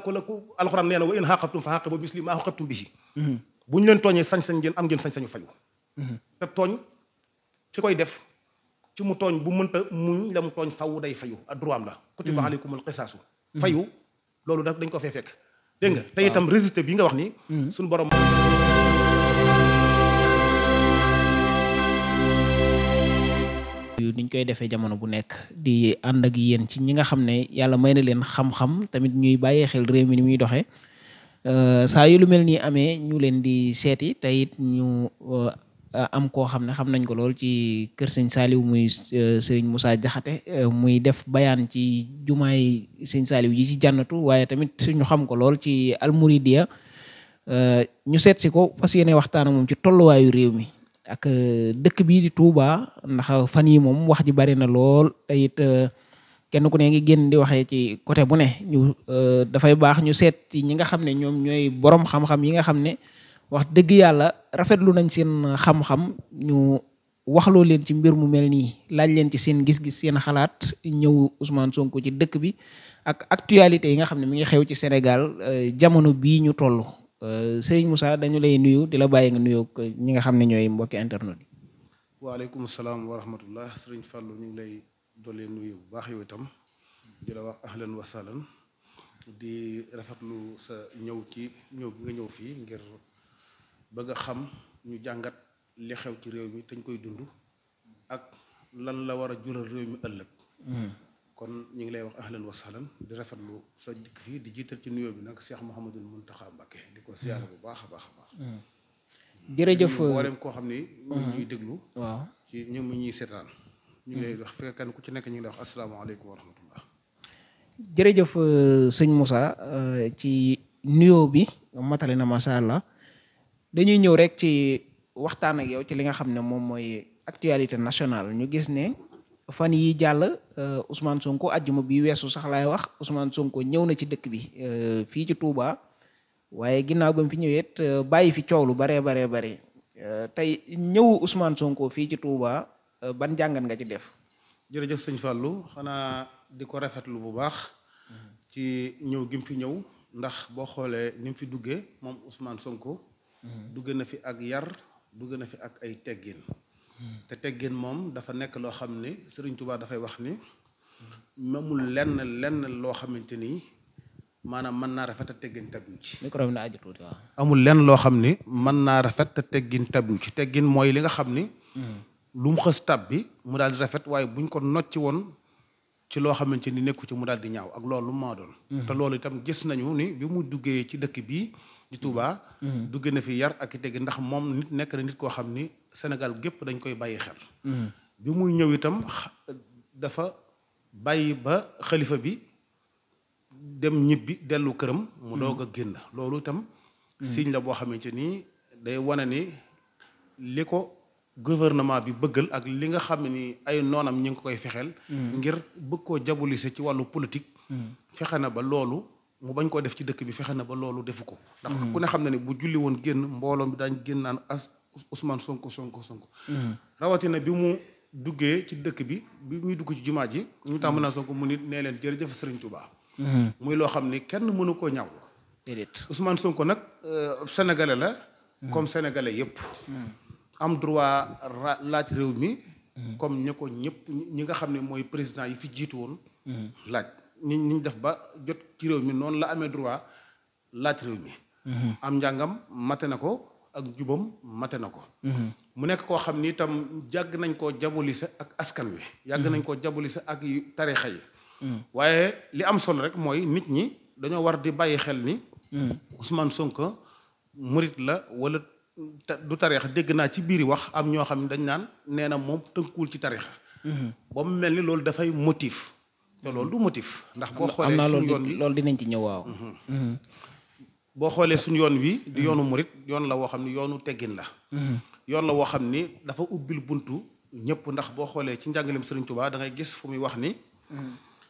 ko la ku alxuraan nee na wa in xaqabtum fa xaqibu misli ma xaqabtum bihi bu ñu leen tooñee sañ-sañ ngeen am ngeen sañ-sañu fayu te tooñ ki koy def ci mu tooñ bu mënta muñ la mu tooñ faw day fayu a droit am la kutiba aleykumul qisaasu fayu loolu dañ ko fee fekk dégg nga te itam résultat bi nga wax ni suñu borom niñ koy defee jamono bu nekk di ànd ak yéen ci ñi nga xam ne yàlla may na leen xam-xam tamit ñuy bàyyee xel réew mi ni muy doxee saa yu lu mel nii amee ñu leen di seeti te it ñu am koo xam ne xam nañ ko lool ci kër sëñ Saliou muy sëriñ Moussa Diakhaté muy def bayaan ci jumaay sëñ Saliou yi ci jànnatu waaye tamit suñu xam ko lool ci almouridiya ñu seet si ko fas yéene waxtaan moom ci tolluwaayu réew mi ak dëkk bii di Touba ndax fan yi moom wax ji bari na lool te it kenn ku ne ngi génn di waxee ci côté bu ne ñu dafay baax ñu seet ci ñi nga xam ne ñoom ñooy borom xam-xam yi nga xam ne wax dëgg yàlla rafetlu nañ seen xam-xam ñu waxloo leen ci mbir mu mel nii laaj leen ci seen gis-gis seen xalaat ñëw Ousmane Sonko ci dëkk bi ak actualité yi nga xam ne mi ngi xew ci Sénégal jamono bii ñu toll. Sëriñ Moussa dañu lay nuyu di la bàyyi nga nuyoo ñi nga xam ne ñooy mbokki internet yi. waaleykum salaam wa rahmatullah sëriñ Fallou ñu ngi lay doole nuyu bu baax yow itam di la wax ahlan wa sahlan di rafetlu sa ñëw ci ñëw bi nga ñëw fii ngir bëgg a xam ñu jàngat li xew ci réew mi te ñu koy dund ak lan la war a jural réew mi ëllëg. kon ñu ngi lay wax ahlan wa sahlan di rafetlu sa dikk fii di jiital ci nuyoo bi nag Cheikh Mouhamadul Mountakha Mbacké di ko siyaare bu baax a baax a baax. jërëjëf mboolem koo xam ni. ñu ñuy déglu. waaw ci ñoom ñuy seetaan. ñu ngi lay wax fekk kan ku ci nekk ñu ngi lay wax asalaamaaleykum wa rahmatullah. jërëjëf sëñ Moussa ci nuyoo bi matale na macha allah dañuy ñëw rek ci waxtaan ak yow ci li nga xam ne moom mooy actualité nationale ñu gis ne. fan yi jàll Ousmane Sonko ajjuma bi weesu sax laay wax Ousmane Sonko ñëw na ci dëkk bi fii ci Touba waaye ginnaaw ba mu fi ñëwee bàyyi fi coow lu baree tey ñëw Ousmane Sonko fii ci Touba ban jàngat nga ci def. jërëjëf sëñ Fallou xanaa di ko rafetlu bu baax ci ñëw gi mu fi ñëw ndax boo xoolee ni mu fi duggee moom Ousmane Sonko. dugg na fi ak yar dugg na fi ak ay teggin. te teggin moom dafa nekk loo xam ni Serigne Touba dafay wax ni mamul lenn loo xamante ni maanaam mën naa rafet te teggin tabiw ci. micro bi na aju tuuti waaw. amul lenn loo xam ni mën naa rafet te teggin tabiw ci teggin mooy li nga xam ni. lu mu xës tab bi mu daal di rafet waaye buñ ko nocci woon ci loo xamante ni nekku ci mu daal di ñaaw ak loolu maa doon. te loolu itam gis nañu ni bi mu duggee ci dëkk bii di Touba. dugg na fi yar ak i teggin ndax moom nit nekk na nit koo xam ni. Sénégal gépp dañ koy bàyyi xel. bi muy ñëw itam dafa bàyyi ba xalifa bi dem ñibbi dellu këram. mu doog a génn loolu itam. signe la boo xamante ni day wane ni li ko gouvernement bi bëggal ak li nga xam ni ay noonam ñu ngi koy fexeel. ngir bëgg koo diaboliser ci wàllu politique. fexe na ba loolu mu bañ koo def ci dëkk bi fexe na ba loolu defu ko. ndax ku ne xam na ne bu julli woon génn mbooloo mi daañ génn naan Ousmane Sonko. rawatina bi mu duggee ci dëkk bi muy dugg ci jumaa ji ñu tàmm naa Sonko mu nit nee leen jërëjëf Serigne Touba. muy loo xam ni kenn mënu koo ñaw. déedéet Ousmane Sonko nag sénégalais la. comme sénégalais yépp am droit laaj réew mi. comme ñi ko ñëpp ñi nga xam ne mooy président yi fi jiitu woon. laaj ñu def ba jot ci réew mi noonu la amee droit laaj réew mi. am njàngam mate na ko. ak jubam mate na ko. mu nekk koo xam ni itam jàgg nañ koo diaboliser ak askan wi. yàgg nañ koo diaboliser ak tarixa yi. waaye li am solo rek mooy nit ñi dañoo war di bàyyi xel ni. Ousmane Sonko murit la wala du tarixa dégg naa ci biiri wax am ñoo xam ne dañ naan nee na moom tënkuwul ci tarixa. ba mu mel ni loolu dafay motif. te loolu du motif. ndax boo xoolee suñu yoon wi loolu dinañ ci ñëw waaw. boo xoolee suñu yoon wi di yoonu murit yoon la woo xam ni yoonu teggin la. yoon la woo xam ni dafa ubbil buntu ñëpp ndax boo xoolee ci njàngaleem Serigne Touba da ngay gis fu muy wax ni.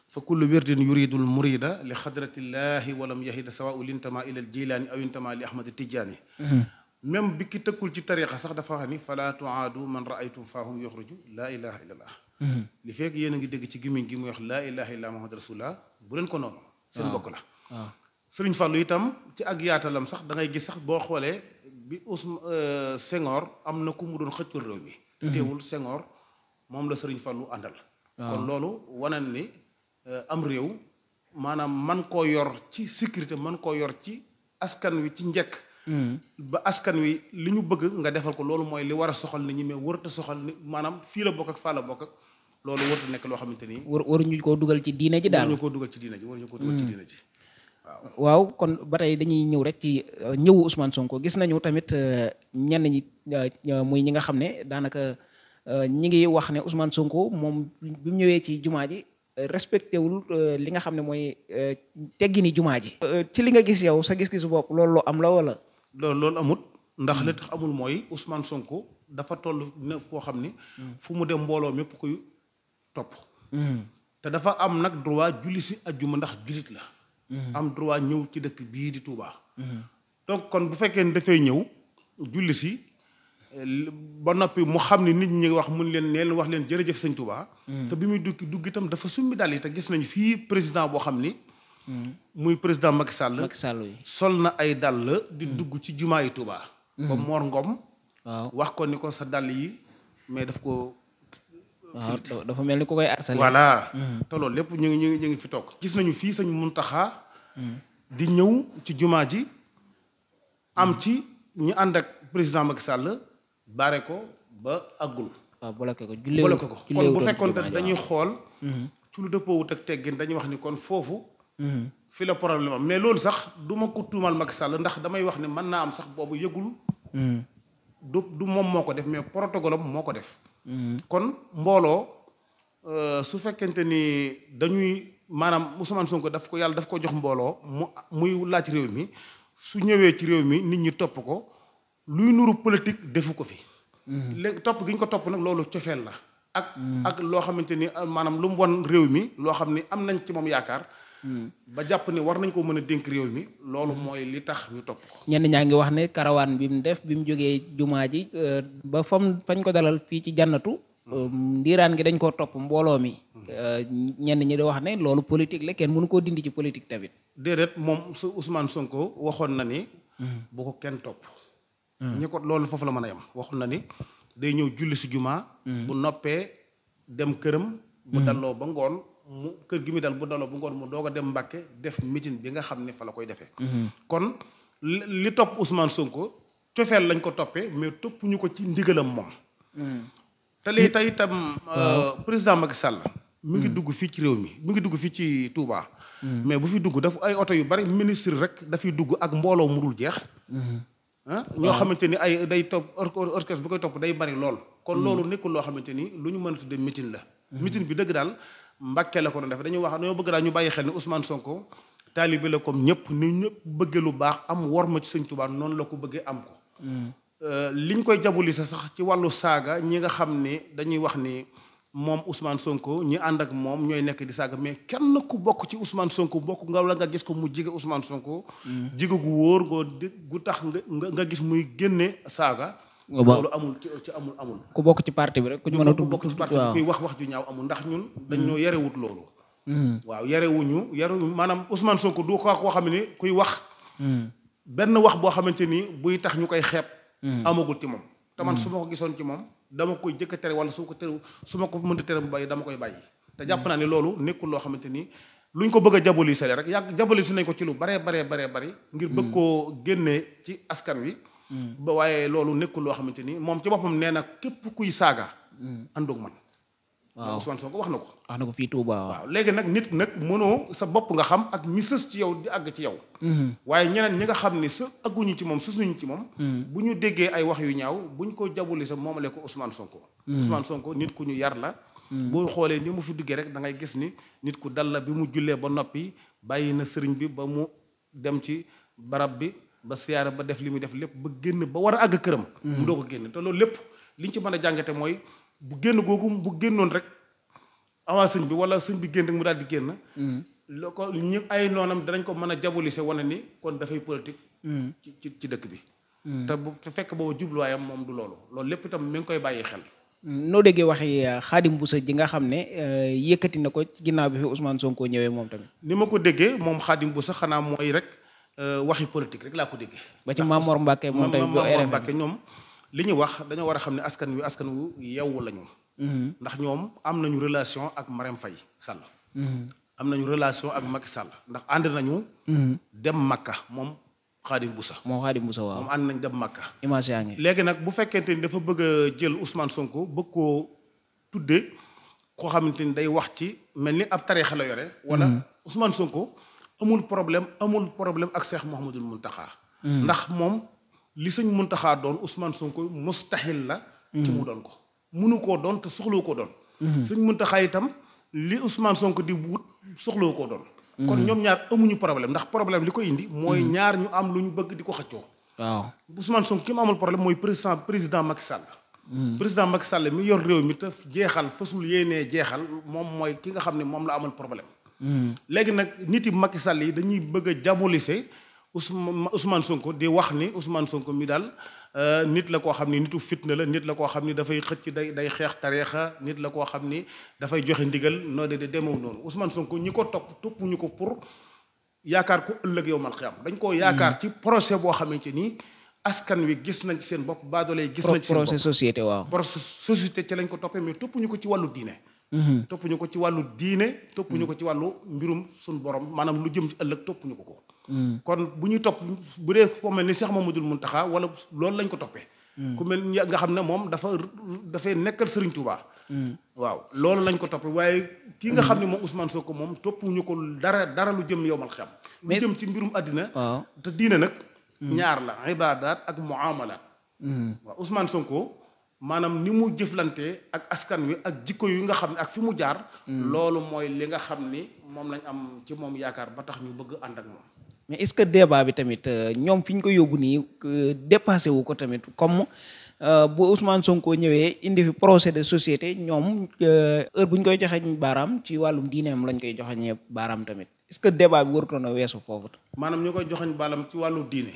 fa kullu wirdin yuridul murida li xadratillahi walam yahida sawa lintama ila al jilaani aw intama li ahmad tijaani. même bi ki tëkkul ci tariqa sax dafa wax ni fala tuaadu man raaytum faahum yuxruju laa ilaha illallah. li fekk yéen a ngi dégg ci gémmiñ gi muy wax laa ilaha illallah muhammad rasulullah bu leen ko noonu. seen bokk la. Sëriñ Fallou itam ci ak yaatalam sax da ngay gis sax boo xoolee bi Senghor am na ku mu doon xëccul réew mi. te teewul Senghor moom la Sëriñ Fallou àndal. kon loolu wane na ni am réew maanaam man koo yor ci sécurité man koo yor ci askan wi ci njëkk. ba askan wi li ñu bëgg nga defal ko loolu mooy li war a soxal nit ñi mais warut a soxal ni maanaam fii la bokk ak faa la bokk ak loolu warut a nekk loo xamante ni. waruñu koo dugal ci diine ji daal waruñu koo dugal ci diine ji waruñu koo dugal ci diine ji. waaw kon ba tey dañuy ñëw rek ci ñëwu Ousmane Sonko gis nañu tamit ñenn ñi muy ñi nga xam ne daanaka ñi ngi wax ne Ousmane Sonko moom bi mu ñëwee ci jumaa ji respecté wul li nga xam ne mooy teggini jumaa ji. ci li nga gis yow sa gis-gisu bopp loolu am la wala. loolu amut ndax li tax amul mooy Ousmane Sonko dafa toll ne koo xam ni. fu mu dem mbooloo mépp koy topp. te dafa am nag droit julli si ajjuma ndax jullit la. am droit ñëw ci dëkk bii di Touba. donc kon bu fekkee ne dafay ñëw julli si ba noppi mu xam ni nit ñi wax mun leen neen wax leen jërëjëf sëñ Touba. te bi muy dugg itam dafa summi dal yi te gis nañu fii président boo xam ni. muy président Macky Sall. sol na ay dàll di dugg ci jumaa yi Touba. ba Mor Ngom. waaw wax ko ni ko sa dàll yi mais daf ko. waaw dafa mel ni ku koy harcelé. voilà te loolu lépp ñu ngi fi toog. gis nañu fii sëñ Muntaxa di ñëw ci jumaa ji am ci ñu ànd ak président Macky Sall bare ko ba àggul. waaw bloqué ko kon bu fekkoon dañuy xool. ci lu dëppoowut ak teggin dañuy wax ni kon foofu. fi la problème am mais loolu sax du ma ko tuumal Macky Sall ndax damay wax ne mën naa am sax boobu yëgul. du moom moo ko def mais protocole am moo ko def. kon mbooloo su fekkente ni dañuy maanaam Ousmane Sonko yàlla daf ko jox mbooloo muy laaj réew mi su ñëwee ci réew mi nit ñi topp ko luy nuru politique defu ko fi. léegi topp gi ñu ko topp nag loolu cofeel la. ak loo xamante ni maanaam lu mu won réew mi loo xam ni am nañ ci moom yaakaar. ba jàpp ni war nañ ko mën a dénk réew mi loolu mooy li tax ñu topp ko. ñenn ñaa ngi wax ne karawaan bi mu def bi mu jógee jumaa ji ba fañ ko dalal fii ci jannatu ndiiraan gi dañ koo topp mbooloo mi. ñenn ñi di wax ne loolu politique la kenn mënu koo dindi ci politique tamit. déedéet moom su Ousmane Sonko waxoon na ni. bu ko kenn topp. ñi ko loolu foofu la mën a yem waxoon na ni day ñëw julli si jumaa. bu noppee dem këram. bu dalloo ba ngoon. mu kër gi mi dal bu daloo bu ngoon mu doog a dem Mbàkke def meeting bi nga xam ne fa la koy defee. kon li topp Ousmane Sonko cofeel lañ ko toppee mais topp ñu ko ci ndigalam moom. te lii tey itam président Macky Sall. mi ngi dugg fii ci réew mi mi ngi dugg fii ci Touba. mais bu fi dugg daf ay oto yu bari ministre rek dafay dugg ak mbooloo mu dul jeex. ñoo xamante ni ay day topp orchestre bu koy topp day bari lool. kon loolu nekkul loo xamante ni lu ñu mën a tuddee meeting la. meeting bi dëgg daal. Mbàkke la ko doon def dañuy wax dañoo bëgg daal ñu bàyyi xel ni Ousmane Sonko taalibe la comme ñëpp ni ñëpp bëggee lu baax am worma ci Sëñ Tuubaa noonu la ko bëggee am ko. liñ koy jabuli sax ci wàllu saaga ñi nga xam ni dañuy wax ni moom Ousmane Sonko ñi ànd ak moom ñooy nekk di saaga mais kenn ku bokk ci Ousmane Sonko bokk nga la nga gis ko mu jige Ousmane Sonko. jige gu wóor gu tax nga gis muy génne saaga. loolu amul ci amul. ku bokk ci parti bi rek ku ñu mën a tudd bokk ci parti bi kuy wax ju ñaaw amul ndax ñun dañoo yarewut loolu. waaw yarewuñu maanaam Ousmane Sonko du ko koo xam ne kuy wax. benn wax boo xamante ni buy tax ñu koy xeeb. amagul ci moom. te man su ma ko gisoon ci moom dama koy jëkk tere wala su ma ko mënta tere bu bàyyi dama koy bàyyi. te jàpp naa ne loolu nekkul loo xamante ni luñ ko bëgg a jabolisale rek jabolisi nañ ko ci lu baree bari. ngir bëgg koo génnee ci askan wi. ba waaye loolu nekkul loo xamante ni moom ci boppam nee na képp kuy saaga. àndoog man. waaw Ousmane Sonko wax na ko. wax na ko fii Touba waaw léegi nag nit nag mënoo sa bopp nga xam ak ñi sës ci yow di àgg ci yow. waaye ñeneen ñi nga xam ni sa àgguñu ci moom sësuñu ci moom. bu ñu déggee ay wax yu ñaaw buñ ko jabuli sa moomale ko Ousmane Sonko. Ousmane Sonko nit ku ñu yar la. boo xoolee ni mu fi duggee rek da ngay gis ni nit ku dal la bi mu jullee ba noppi bàyyi na sëriñ bi ba mu dem ci barab bi. ba siyaara ba def li muy def lépp ba génn ba war a àgg këram. mu doo ko génn te loolu lépp liñ ci mën a jàngate mooy bu génn googu bu génnoon rek avant sëñ bi wala sëñ bi génn rek mu daal di génn. loo ko ñu ay noonam danañ ko mën a jabolise wane ni kon dafay politique. ci dëkk bi. te fekk boobu jubluwaayam moom du loolu lépp itam mi ngi koy bàyyi xel. noo déggee waxi Xaadim Buso ji nga xam ne yëkkati na ko ginnaaw bi fi Ousmane Sonko ñëwee moom tamit. ni ma ko déggee moom Xaadim Buso xanaa mooy rek. waxi politique rek laa ko déggee. ba ci Mamor Mbacke moom tamit bu Mamor Mbacke ñoom li ñu wax dañoo war a xam ne askan wu yeewu la ñu. ndax ñoom am nañu relation ak Marème Faye Sall. am nañu relation ak Macky Sall ndax ànd nañu. dem Makka moom Khadim Boussa. waaw moom ànd nañ dem Makka. image yaa ngi. léegi nag bu fekkente ni dafa bëgg a jël Ousmane Sonko bëgg koo tuddee koo xamante ni day wax ci mel ni ab tariixa la yore. wala Ousmane Sonko amul problème ak Cheikh Mouhamadoul Mountakha. ndax moom li sëñ Mountakha doon Ousmane Sonko mustahil la. ci mu doon ko munu koo doon te soxlawu koo doon. sëñ Mountakha itam li Ousmane Sonko di wut soxlawu koo doon. kon ñoom ñaar amuñu problème ndax problème li ko indi. mooy ñaar ñu am lu ñu bëgg di ko xëccoo. waaw Ousmane Sonko ki mu amul problème mooy président Macky Sall. président Macky Sall mi yor réew mi te jeexal fasul yéenee jeexal moom mooy ki nga xam ne moom la amal problème. léegi nag nit yi Macky Sall yi dañuy bëgg a diaboliser Ousmane Sonko di wax ni Ousmane Sonko mi daal nit la koo xam ni nitu fitna la nit la koo xam ni dafay xëcc day xeex tariixa nit la koo xam ni dafay joxe ndigal noo de demew noonu Ousmane Sonko ñi ko topp ñu ko pour yaakaar ko ëllëg yow mal xiyam dañ koo yaakaar ci projet boo xamante ni askan wi gis nañ ci seen bopp baadoole yi gis nañ ci seen bopp projet société waaw. projet société ci lañ ko toppee mais topp ñu ko ci wàllu diine. topp ñu ko ci wàllu diine topp ñu ko ci wàllu mbirum suñu borom maanaam lu jëm ci ëllëg topp ñu ko. kon bu ñuy topp bu dee ko mel ni Cheikh Mamadou Mountakha wala loolu lañ ko toppee. ku mel ni nga xam ne moom dafay nekkal Serigne Touba. waaw loolu lañ ko toppee waaye kii nga xam ne moom Ousmane Sonko moom topp ñu ko dara lu jëm yowmal xiyam. lu jëm ci mbirum àddina. waaw te diine nag. ñaar la ibaadaat ak muamalaat. waaw Ousmane Sonko maanaam ni mu jëflante ak askan wi ak jikko yu nga xam ne ak fi mu jaar. loolu mooy li nga xam ni moom lañ am ci moom yaakaar ba tax ñu bëgg ànd ak moom. mais est-ce que débat bi tamit ñoom fi ñu ko yóbbu nii dépassé wu ko tamit comme bu Ousmane Sonko ñëwee indi fi projet de société ñoom heure bu ñu koy joxe baaraam ci wàllum diineem lañ koy joxeñee baaraam tamit est-ce que débat bi warutoon a weesu foofu. maanaam ñu koy joxeñ baaraam ci wàllu diine.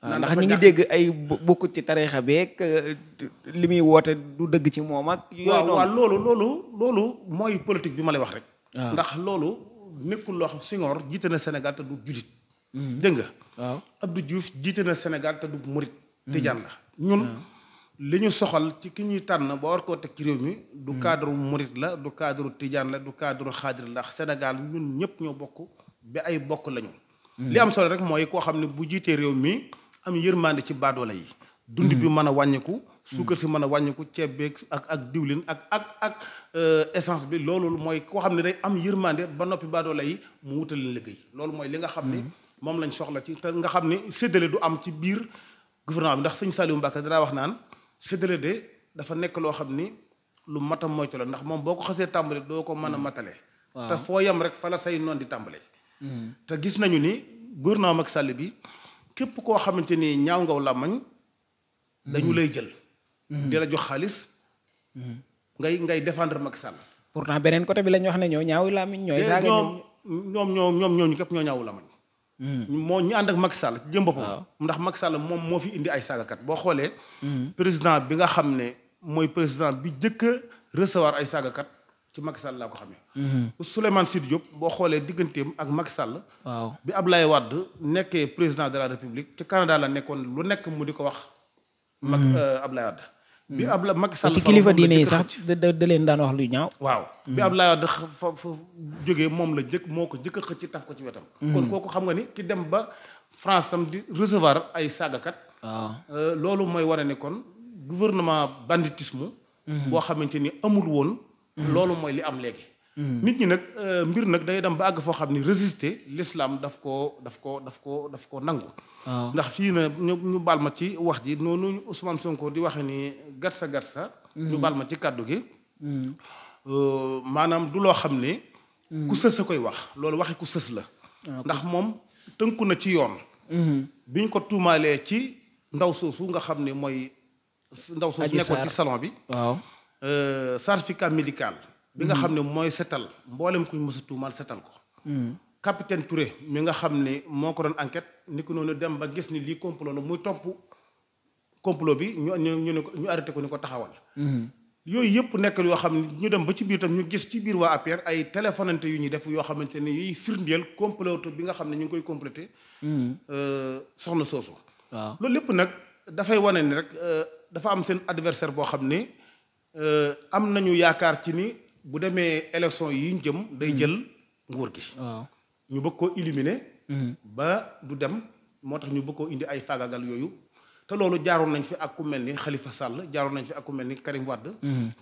ndax ñi ngi dégg ay bokkut ci tariixa beeg li muy woote du dëgg ci moom ak. yooyu noonu loolu mooy politique bi ma lay wax rek. ndax loolu nekkul loo xam Senghor jiite na Sénégal te du julit. dégg nga. waaw Abdou Diouf jiite na Sénégal te du murit. tijaan la ñun. li ñu soxal ci ki ñuy tànn ba war koo teg ci réew mi. du cadre murit la du cadre tijaan la du cadre xaadir la Sénégal ñun ñëpp ñoo bokk ba ay bokk lañu. li am solo rek mooy koo xam ne bu jiitee réew mi am yërmande ci baadoole yi. dund bi mën a wàññiku. suukar si mën a wàññiku ceeb beeg ak diwlin ak essence bi loolu mooy koo xam ne day am yërmande ba noppi baadoole yi mu wutal leen liggéey loolu mooy li nga xam ne. moom lañ soxla ci te nga xam ne séddale du am ci biir gouvernement bi ndax sëñ Saliou Mbacke danaa wax naan séddale de dafa nekk loo xam ni lu matam moytu la ndax moom boo ko xasee tàmbale doo ko mën a matale. te foo yem rek fa la say noon di tàmbale. te gis nañu ni gouvernement Macky Sall bi képp koo xamante ni ñaaw ngaw làmmañ dañu lay jël. di la jox xaalis. ngay défendre Macky Sall. pourtant beneen côté bi lañ wax ne ñoo ñaaw làmmiñ ñooy. saaga ñooñu képp ñoo ñaaw làmmañ. moo ñu ànd ak Macky Sall ci jëm boppam ndax Macky Sall moom moo fi indi ay saagakat boo xoolee président bi nga xam ne mooy président bi jëkk a recevoir ay saagakat ci Macky Sall laa ko xamee Souleymane Sidi Diop boo xoolee digganteem ak Macky Sall bi Ablaye Wade nekkee président de la République ci Canada la nekkoon lu nekk mu di ko wax Ablaye Wade bi Macky Sall ci kilifa diine yi sax da leen daan wax lu ñaaw. waaw bi Abdoulaye Wade fa jógee moom la moo ko jëkk a xëcc taf ko ci wetam. kon kooku xam nga ni ki dem ba France tam di recevoir ay saagakat. waaw loolu mooy wane ne kon gouvernement banditisme. boo xamante ni amul woon. loolu mooy li am léegi. nit ñi nag mbir nag day dem ba àgg foo xam ni résister l'islam daf ko nangu. ndax fii na ñu baal ma ci wax ji noonu Ousmane Sonko di waxe ni gatsa ñu baal ma ci kàddu gi. maanaam du loo xam ne. ku sës a koy wax loolu waxi ku sës la. ndax moom tënku na ci yoon. biñ ko tuumaalee ci ndaw soosu nga xam ne mooy. ndaw soosu nekkoon ci salon bi. waaw certificat médical. bi nga xam ne mooy setal mboolem kuñ mës a tuumaal setal ko. capitaine Touré mi nga xam ne moo ko doon enquête ni ko noonu dem ba gis ni lii complot la muy topp complot bi ñu arrêté ko ni ko taxawal. yooyu yëpp nekk yoo xam ne ñu dem ba ci biir tam ñu gis ci biir waa APR ay téléphonante yu ñuy def yoo xamante ne yuy firndeel complot bi nga xam ne ñu ngi koy complété. soxna soosu. waaw loolu lépp nag dafay wane ni rek dafa am seen adversaire boo xam ni am nañu yaakaar ci ni bu demee élection yi ñu jëm day jël nguur gi. waaw ñu bëgg koo éliminer. ba du dem moo tax ñu bëgg koo indi ay faagagal yooyu. te loolu jaaroon nañ fi ak ku mel ni Khalifa Sall jaaroon nañ fi ak ku mel ni Karim Wade.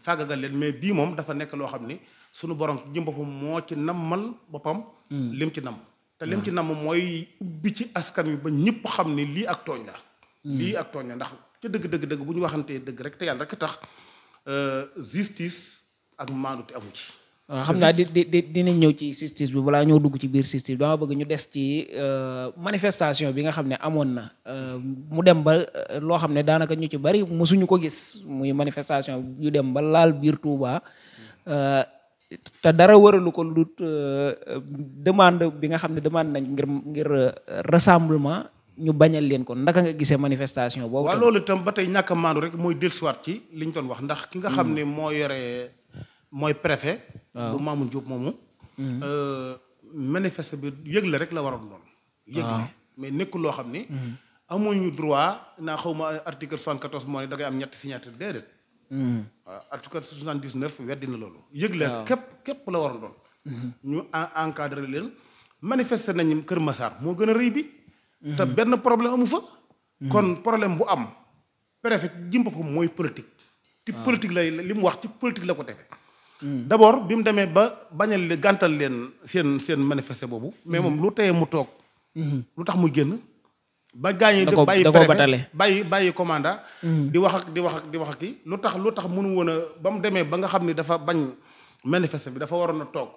faagagal leen mais bii moom dafa nekk loo xam ni sunu borom jëm boppam moo ci nammal boppam. lim ci namm te lim ci namm mooy ubbi ci askan wi ba ñëpp xam ni lii ak tooñ la. lii ak tooñ la ndax ca dëgg bu ñu waxantee dëgg rek te yàlla rek tax justice ak maandu te amu ci. waaw xam naa dinañ ñëw ci justice bi balaa ñoo dugg ci biir justice bi dama bëgg ñu des ci manifestation bi nga xam ne amoon na mu dem ba loo xam ne daanaka ñu ci bari mosuñu ko gis muy manifestation yu dem ba laal biir Touba te dara waralu ko lu demande bi nga xam ne demande nañ ngir rassemblement ñu bañal leen ko naka nga gisee manifestation boobu. waaw loolu itam ba tey ñàkk a maandu rek mooy dellusiwaat ci li ñu doon wax ndax ki nga xam ne moo yore mooy préfet. bu Mamoun Diop moomu. manifeste bi yëgle rek la waroon doon. yëgle mais nekkul loo xam ni. amuñu droit naa xaw ma article 74 moo ne da ngay am ñetti signature déedéet. waaw article 79 weddi na loolu. yëgle képp la waroon doon. ñu encadré leen manifester nañu Kër Massar moo gën a rëy bi. te benn problème amu fa. kon problème bu am préfet jimba ko mooy politique. ci politique lay li mu wax ci politique la ko defee. d'abord bi mu demee ba bañal li gàntal leen seen manifester boobu. mais moom lu teye mu toog. lu tax muy génn. ba gaañi di bàyyi préfet bàyyi commandant. di wax ak kii lu tax mënu woon a ba mu demee ba nga xam ni dafa bañ manifester bi dafa waroon a toog.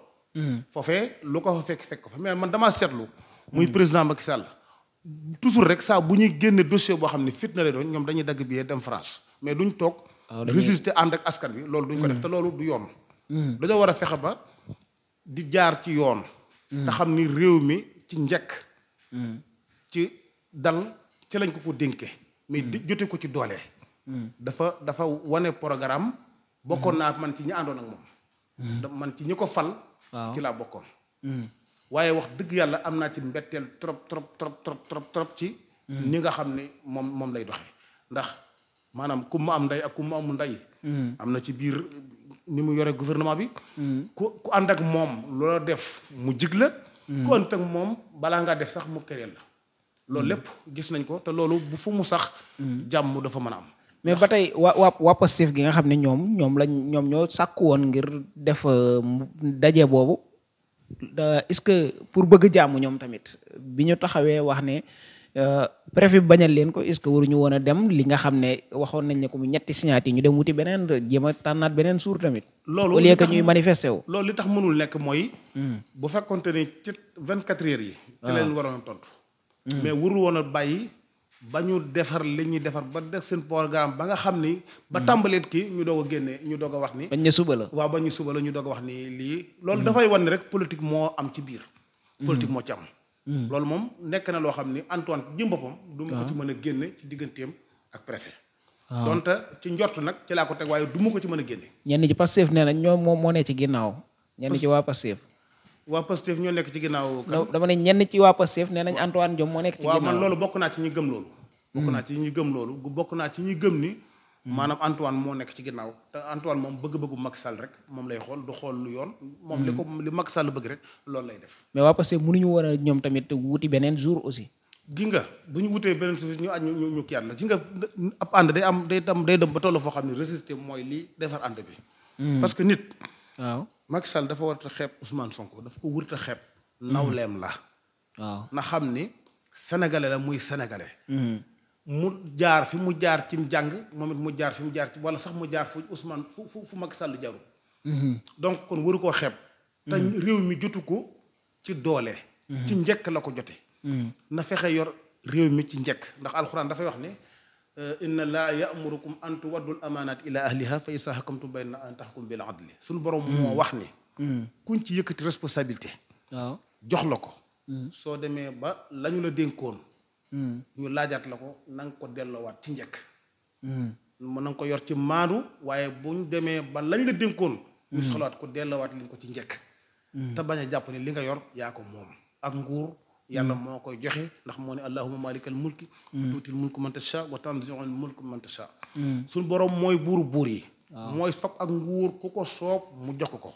foofee lu ko fa fekk ko fa mais man damaa seetlu. muy président Macky Sall. toujours rek saa bu ñuy génne dossier boo xam ne fitna la doon ñoom dañuy dagg billet dem France mais duñ toog. résister ànd ak askan wi loolu duñ ko def te loolu du yoon. dañoo war a fexe ba di jaar ci yoon. te xam ni réew mi ci njëkk. ci dal ci lañ ko dénkee. mais di jote ko ci doole. dafa wane programme. bokkoon naa man ci ñi àndoon ak moom. man ci ñi ko fal. ci laa bokkoon. waaye wax dëgg yàlla am naa ci mbetteel trop ci. ñi nga xam ne moom lay doxee ndax maanaam ku mu am ndey ak ku mu amul ndey. am na ci biir ni mu yore gouvernement bi. ku ànd ak moom loola def mu jig la. ku ànd ak moom balaa ngaa def sax mu këreel la. loolu lépp gis nañ ko te loolu bu fu mu sax. jàmm dafa mën a am. mais ba tey waa Pastef gi nga xam ne ñoom ñoo sàkku woon ngir def daje boobu. est-ce que pour bëgg jàmm ñoom tamit bi ñu taxawee wax ne préfet bi bañal leen ko est-ce que waruñu woon a dem li nga xam ne waxoon nañ ne ko mu ñetti signature ñu dem wuti beneen jéem a tànnaat beneen suur tamit. loolu au lieu que ñuy manifester wu. loolu li tax mënul nekk mooy. bu fekkonte ni ci 24 heures yi. ci leen waroon tontu. mais warul woon a bàyyi ba ñu defar li ñuy defar ba def seen programme ba nga xam ni. ba tàmbaleet kii ñu doog a génne ñu doog a wax ni. bañ ne suba la. waaw bañ ñu suba la ñu doog a wax ni lii. loolu dafay wan ni rek politique moo am ci biir. politique moo ci am. loolu moom nekk na loo xam ni Antoine jëm boppam. du ma ko ci mën a génne ci digganteem ak préfet. donte ci njort nag ci laa ko teg waaye du ma ko ci mën a génne. ñenn ci Pastef nee na ñoom moo ne ci ginnaaw. ñenn ci waa Pastef. waa Pastef ñoo nekk ci ginnaaw. dama ne ñenn ci waa Pastef nee nañ Antoine Diome moo nekk ci ginnaaw. waaw man loolu bokk naa ci ñi gëm loolu. bokk naa ci ñi gëm ni. maanaam Antoine moo nekk ci ginnaaw te Antoine moom bëgg-bëggu Macky Sall rek moom lay xool du xool lu yoon. moom li Macky Sall bëgg rek loolu lay def. mais waa Pastef mënuñu war a ñoom tamit wuti beneen jour aussi. gi nga bu ñu wutee beneen jour ñu kii la gi nga ab ànd day dem ba toll foo xam ne résister mooy lii defar ànd bi. parce que nit. waaw Macky Sall dafa war a xeeb Ousmane Sonko dafa ko wërta xeeb. nawleem la. waaw na xam ni sénégalais la muy sénégalais. mu jaar fi mu jaar ci njàng moom it mu jaar fi mu jaar ci wala sax mu jaar fu Ousmane fu Macky Sall jarul. donc kon waru koo xeeb. te réew mi jotu ko ci doole. ci njëkk la ko jote na fexe yor réew mi ci njëkk ndax alxuraan dafay wax ne inna laa ya'murukum an tuwaddul amaanaat ila ahliha fa izaa hakamtum bayna an tahkum bil adli suñu borom moo wax ni. kuñ ci yëkkati responsabilité. waaw jox la ko. soo demee ba lañu la dénkoon. ñu laajaat la ko na nga ko delloowaat ci njëkk. mën na nga ko yor ci maandu waaye bu ñu demee ba lañ la dénkoon. ñu soxlawaat ko delloowaat liñ ko ci njëkk. te bañ a jàpp ni li nga yor yaa ko moom ak nguur yàlla moo koy joxe ndax moo ne allahumma malikal mulki tuutil mulku man tasha wa tanzi'ul mulku man tasha suñu borom mooy buuru buur yi mooy fab ak nguur ku ko soob mu jox ko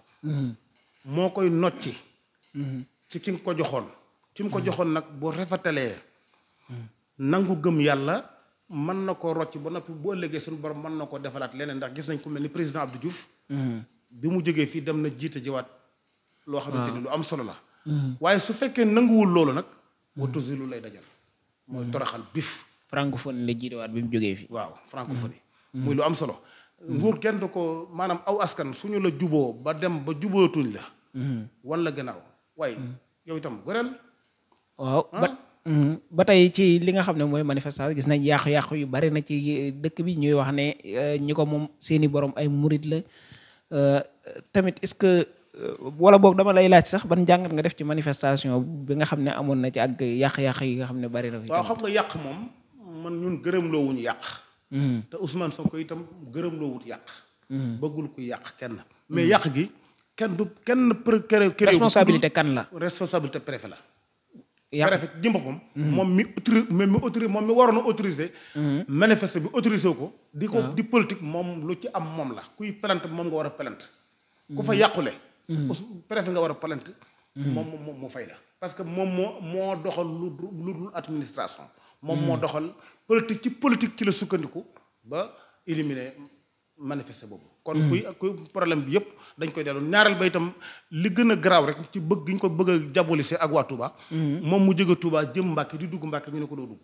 moo koy nocci ci ki nga ko joxoon ki mu ko joxoon nag bu rafetalee nangu gëm yàlla mën na ko rocc ba noppi bu ëllëgee suñu borom mën na ko defalaat leneen ndax gis nañ ku mel ni président Abdou Diouf bi mu jógee fii dem na jiite jiwaat loo xamante ni lu am solo la waaye su fekkee nanguwul loolu nag watusi lu lay dajal mooy toroxal bif francophone la jiitewaat bi mu jógee fii waaw francophonie muy lu am solo nguur kenn du ko maanaam aw askan suñu la juboo ba dem ba jubootuñ la wan la gannaaw waaye yow itam goreel waaw ba tey ci li nga xam ne mooy manifestation gis nañ yàqu-yàqu yu bari na ci dëkk bi ñuy wax ne ñi ko moom seeni borom ay murit la tamit est-ce que wala boog dama lay laaj sax ban jàngat nga def ci manifestation bi nga xam ne amoon na ci ak yàq-yàq yi nga xam ne bari na fi. waaw xam nga yàq moom man ñun gërëmloo wuñu yàq. te Ousmane Sonko itam gërëmloo wut yàq. bëggul ku yàq kenn. mais yàq gi kenn responsabilité kan la. responsabilité préfet la. préfet jëm boppam moom mi waroon a autorisé manifeste bi autorisé ko di politique moom lu ci am moom la kuy plainte moom nga war a plainte ku fa yàqule préfet nga war a plainte moom mu fay la parce que moom moo doxal lu dul administration moom moo doxal politique ci la sukkandiku ba éliminer manifeste boobu kon kuy problème bi yëpp dañ koy dellu ñaareel ba itam li gën a garaaw rek ci bëgg gi ñu ko bëgg a diaboliser ak waa Touba moom mu jóge Touba jëm Mbàkke di dugg Mbàkke ñu ne ko doo dugg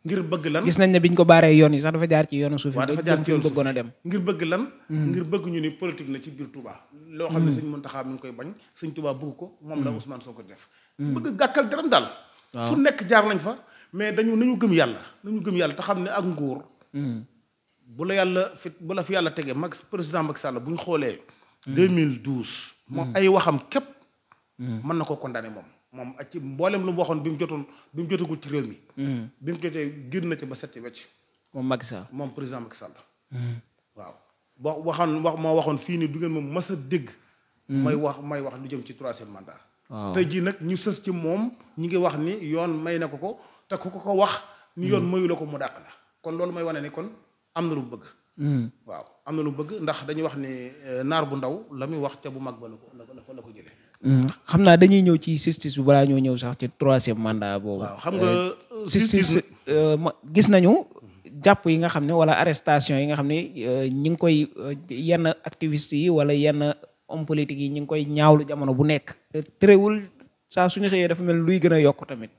ngir bëgg lan gis nañ ne biñ ko baaree yoon yi sax dafa jaar ci yoonu suuf yi dafa jaar ci yoonu suuf bëggoon a dem ngir bëgg lan ngir bëgg ñu ni politique na ci biir Touba loo xam ne sëñ Mountakha mi ngi koy bañ sëñ Touba bëgg ko moom la Ousmane Sonko def bëgg gàkkal deram daal fu nekk jaar nañ fa mais nañu gëm yàlla te xam ne ak nguur bu la fi yàlla tegee président Macky Sall bu ñu xoolee 2012 moom ay waxam képp mën na koo condamné moom ak ci mboolem lu mu waxoon bi mu jotagul ci réew mi bi mu jotee génn na ci ba setti wecc moom Macky Sall moom président Macky Sall waaw moo waxoon fii ni du ngeen moom mas a dégg may wax lu jëm ci 3e mandat tey jii nag ñu sës ci moom ñi ngi wax ni yoon may na ko te ku ko wax ni yoon mayu la ko mu dàq la kon loolu may wane ni kon am na lu mu bëgg waaw am na lu mu bëgg ndax dañuy wax ni naar bu ndaw la muy wax ca bu mag ba la ko jëlee xam naa dañuy ñëw ci justice bi balaa ñoo ñëw sax ci 3e mandat boobu waaw xam nga justice gis nañu jàpp yi nga xam ne wala arrestation yi nga xam ne ñi ngi koy yenn activistes yi wala yenn homme politique yi ñi ngi koy ñaawlu jamono bu nekk terewul saa suñu xëyee dafa mel luy gën a yokk tamit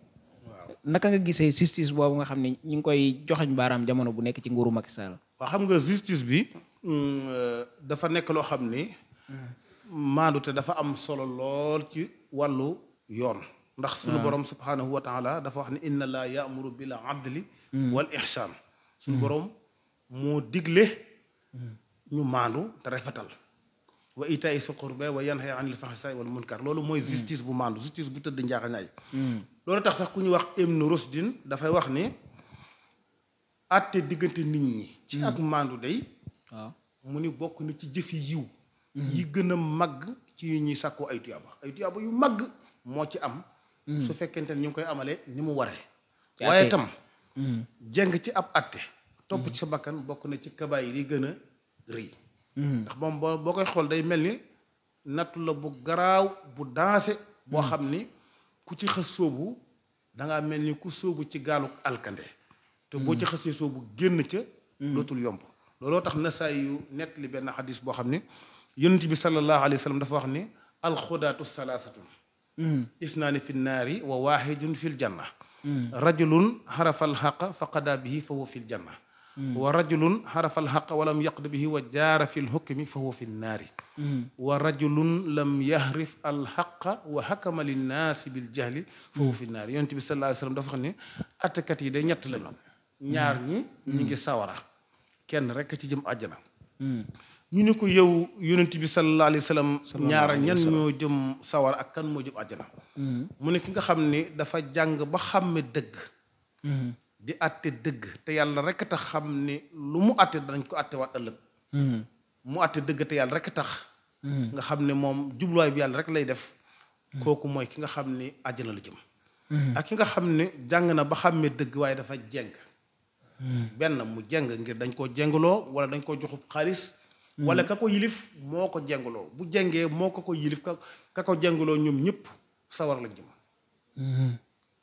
naka nga gisee justice boobu nga xam ne ñi ngi koy joxañ baaraam jamono bu nekk ci nguuru Macky Sall waaw xam nga justice bi dafa nekk loo xam ni maandu te dafa am solo lool ci wàllu yoon ndax suñu borom subhanahu wa taala dafa wax ne inna laa yaamuru bil adli wal ihsan suñu borom moo digle ñu maandu te rafetal wa itaa'i sil qurba wa yanha anil fahsaa'i wal munkar loolu mooy justice bu maandu justice bu tëdd njaaxanaay loolu tax sax ku ñu wax Ibn Rushdin dafay wax ni àtte diggante nit ñi ci ak maandu day mu ni bokk na ci jëfi yiw yi gën a màgg ci yu ñuy sàkkoo ay tuyaaba yu màgg moo ci am su fekkente ne ñu ngi koy amalee ni mu waree waaye tam jeng ci ab àtte topp ci sa bakkan bokk na ci kabaayir yi gën a rëy ndax moom boo koy xool day mel ni nattu la bu garaaw bu dansé boo xam ni ku ci xës sóobu dangaa mel ni ku sóobu ci gaalu alkande te boo ci xësee sóobu génn ca dootul yomb looloo tax nasaay yu nett li benn xadis boo xam ni yonent bi sallallahu alayhi wa sallam dafa wax ni alxudaatu salaasatun isnaani fi nnaari wa waahidun fi ljanna rajulun xarafa alxaqa fa qadaa bihi fa huwa fi ljanna wa rajulun xarafa alxaqa wa lam yaqdi bihi wa jaara fi lxukmi fa huwa fi nnaari wa rajulun lam yahrif alxaqa wa xakama linnaasi biljahli fa huwa fi nnaari yonent bi sallallahu alayhi wa sallam dafa xam ne attekat yi day ñett lañu ñaar ñi ñu ngi sawara kenn rekk ci jëm àjjana ñu ne ko yow yonent bi sallallahu alayhi wa sallam ñaara ñan ñoo jëm sawara ak kan moo jëm àjjana mu ne ki nga xam ni dafa jàng ba xàmme dëgg di àtte dëgg te yàlla rekk tax xam ni lu mu àtte danañ ko àtte waat ëllëg mu àtte dëgg te yàlla rekk tax nga xam ne moom jubluwaay bi yàlla rek lay def kooku mooy ki nga xam ni àjjana la jëm ak ki nga xam ne jàng na ba xàmmee dëgg waaye dafa jeng. benn mu jeng ngir dañ koo jengloo wala dañ koo joxub xaalis. wala ka ko yilif moo ko jengloo bu jengee moo ko yilif ka ko jengloo ñoom ñëpp sawar la jëm.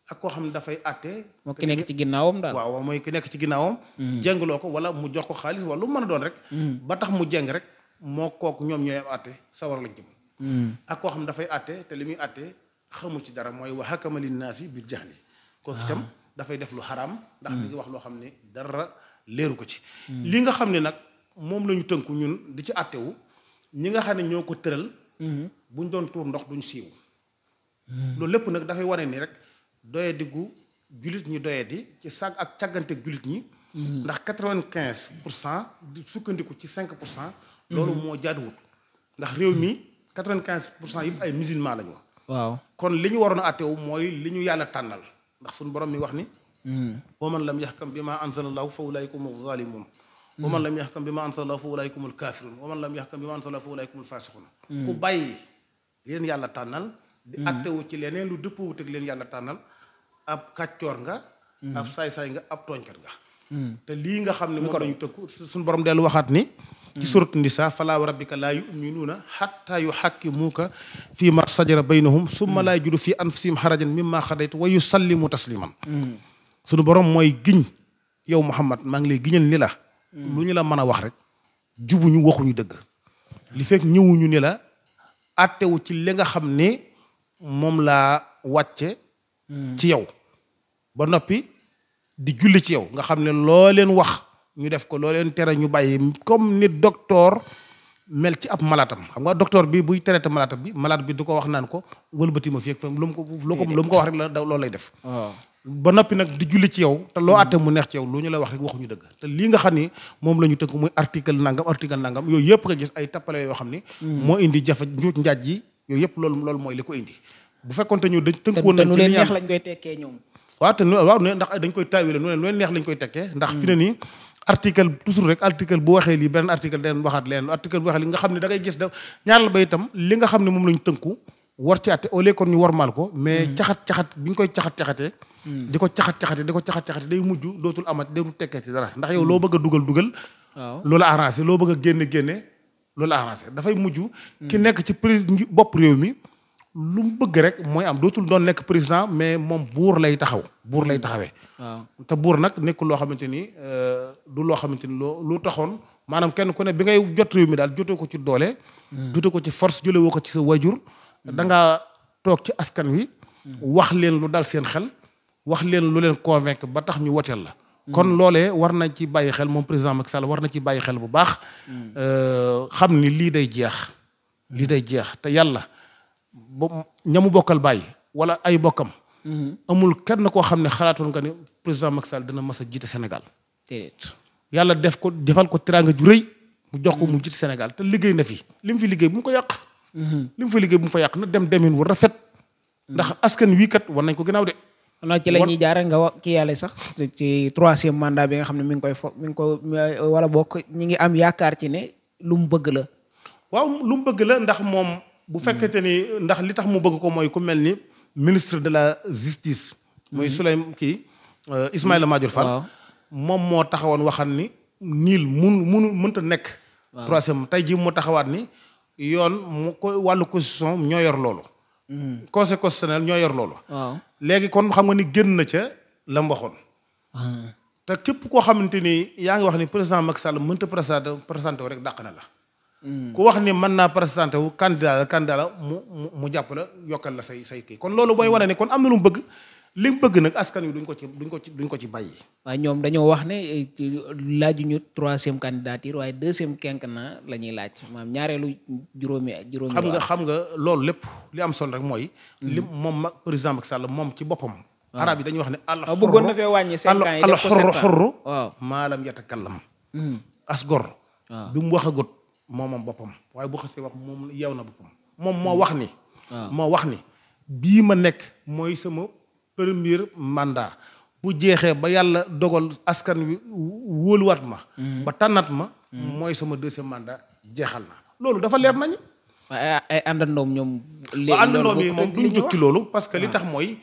ak koo xam ne dafay àtte. moo ki nekk ci ginnaawam daal. waaw mooy ki nekk ci ginnaawam. jengloo ko wala mu jox ko xaalis wala lu mën a doon rek. ba tax mu jeng rek moo kooku ñoom ñooy am àtte sawar lañ jëm. ak koo xam ne dafay àtte te li muy àtte xamu ci dara mooy wa hakama linnaasi bil jahli. kooku itam dafay def lu xaraam. ndax mi ngi wax loo xam ne dara leeru ko ci. li nga xam ne nag moom la ñu tënku ñun di ci àttewu ñi nga xam ne ñoo ko tëral. buñ doon tuur ndox duñ siiw. loolu lépp nag dafay wane ni rek doye diggu jullit ñi doye di ci sag ak càggante jullit ñi. ndax 95% di sukkandiku ci 5%. loolu moo jaaduwut ndax réew mi 95% yëpp ay musulman lañu. waaw kon li ñu waroon a àttewu mooy li ñu yàlla tànnal ndax suñu borom mi wax ni. wa man lam yaxkam bi ma anzalallahu fa ulaika humu zalimun. wa man lam yaxkam bi ma anzalallahu fa ulaika humul kafirun. wa man lam yaxkam bi ma anzalallahu fa ulaika humul fasiqun. ku bàyyi leen yàlla tànnal. di àttewu ci leneen lu dëppoowut ak leen yàlla tànnal ab kàccoor nga. ab saay-saay nga ab tooñkat nga. te lii nga xam ne moom lañu tëkku suñu borom dellu waxaat ni. ci suratu nisa falaa wa rabbika laa yuminuuna xatta yuxakkimuuka fii ma sajara baynahum summa laa yajidu fi anfusihim xarajan mimma xadayta wa yusallimu tasliman. suñu borom mooy giñ yow Muhammad maa ngi lay giñal ni la. lu ñu la mën a wax rek jubuñu waxuñu dëgg. li fekk ñëwuñu ni la àttewu ci li nga xam ne moom laa wàcce ci yow ba noppi di julli ci yow nga xam ne loo leen wax ñu def ko loo leen tere ñu bàyyi comme ni docteur mel ci ab malaatam xam nga docteur bi buy traité malaatam bi malade bi du ko wax naan ko wëlbati ma fii ak fa lu mu ko wax rek la loolu lay def. ba noppi nag di julli ci yow te loo àtte mu neex ci yow lu ñu la wax rek waxuñu dëgg te lii nga xam ni moom la ñu tënk muy article nangam yooyu yëpp nga gis ay tappale yoo xam ni. moo indi jafe njuuj njaaj yi yooyu yëpp loolu mooy li ko indi. bu fekkoon te ñu dañ tënkoon nañ ci li neex lañ koy tekkee ñoom. waaw ndax dañ koy taawile nu leen neex lañ koy tekkee ndax fi ne nii article toujours rek article bu waxee lii beneen article den waxaat leen article bu waxee li nga xam ne da ngay gis da ñaar ba itam li nga xam ne moom la ñu tënku war ci àtte au lieu kon ñu warmaal ko mais caxat bi ñu koy caxat-caxatee di ko caxat-caxate day mujj dootul amat dootul tekkee ci dara ndax yow loo bëgg a dugal loolu arrangé loo bëgg a génne loolu arrangé dafay mujj ki nekk ci bopp réew mi lu mu bëgg rek mooy am dootul doon nekk président mais moom buur lay taxawee. te buur nag nekkul loo xamante ni du loo xamante ni lu taxoon maanaam kenn ku ne bi ngay jot réew mi daal jotee ko ci doole. jotee ko ci force jëlee woo ko ci sa wajur. da ngaa toog ci askan wi. wax leen lu dal seen xel. wax leen lu leen convaincre ba tax ñu woteel la. kon loolee war nañ ci bàyyi xel moom président Macky Sall war na ci bàyyi xel bu baax. xam ni lii day jeex te yàlla. ba ñamu bokkal bàyyi wala ay bokkam. amul kenn koo xam ne xalaatoon nga ne président Macky Sall dina mas a jiite Sénégal. yàlla defal ko teraanga ju rëy mu jox ko mu jiite Sénégal te liggéey na fi li mu fi liggéey bu mu ko yàq. li mu fi liggéey bu mu fa yàq na demin wu rafet. ndax askan wii kat war nañ ko ginnaaw de. xanaa ci la ñuy jaar nga wax ki yàlla sax ci 3e mandat bi nga xam ne mi ngi ko wala bokk ñi ngi am yaakaar ci ne lu mu bëgg la. waaw lu mu bëgg la ndax moom. bu fekkente ni ndax li tax mu bëgg ko mooy ku mel ni ministre de la justice. muy Ismaïla Madior Fall. moom moo taxawoon waxan ni niil mënta nekk. waaw 3e tey jii moo taxawaat ni yoon mu ko wàllu constitution ñoo yor loolu. conseil constitutionnel ñoo yor loolu. léegi kon xam nga ni génn na ca la mu waxoon. te képp koo xamante ni yaa ngi wax ni président Macky Sall mënta présenté wu rek dàq na la. ku wax ni mën naa présenté wu candidat la mu jàpp la yokkal la say kii kon loolu booy wane ne kon am na lu mu bëgg li mu bëgg nag askan wi duñ ko ci bàyyi. waaye ñoom dañoo wax ne laajuñu 3e candidature waaye 2e quinquennat la ñuy laaj maanaam ñaareelu juróomi. xam nga loolu lépp li am solo rek mooy. li moom président Macky Sall moom ci boppam. arab yi dañuy wax ne. bëggoon na fee wàññi 5 ans yi def ko 7 ans xurru maalam yatakallam as gor. bi mu wax agut moom boppam waaye bu xasee wax moom yeew na boppam moom moo wax ni bii ma nekk mooy sama premier mandat bu jeexee ba yàlla dogal askan wi wóoluwaat ma ba tànnat ma mooy sama 2e mandat jeexal na loolu dafa leer nañu. ay àndandoom ñoom. àndandoom yi moom duñ jóg ci loolu parce que li tax mooy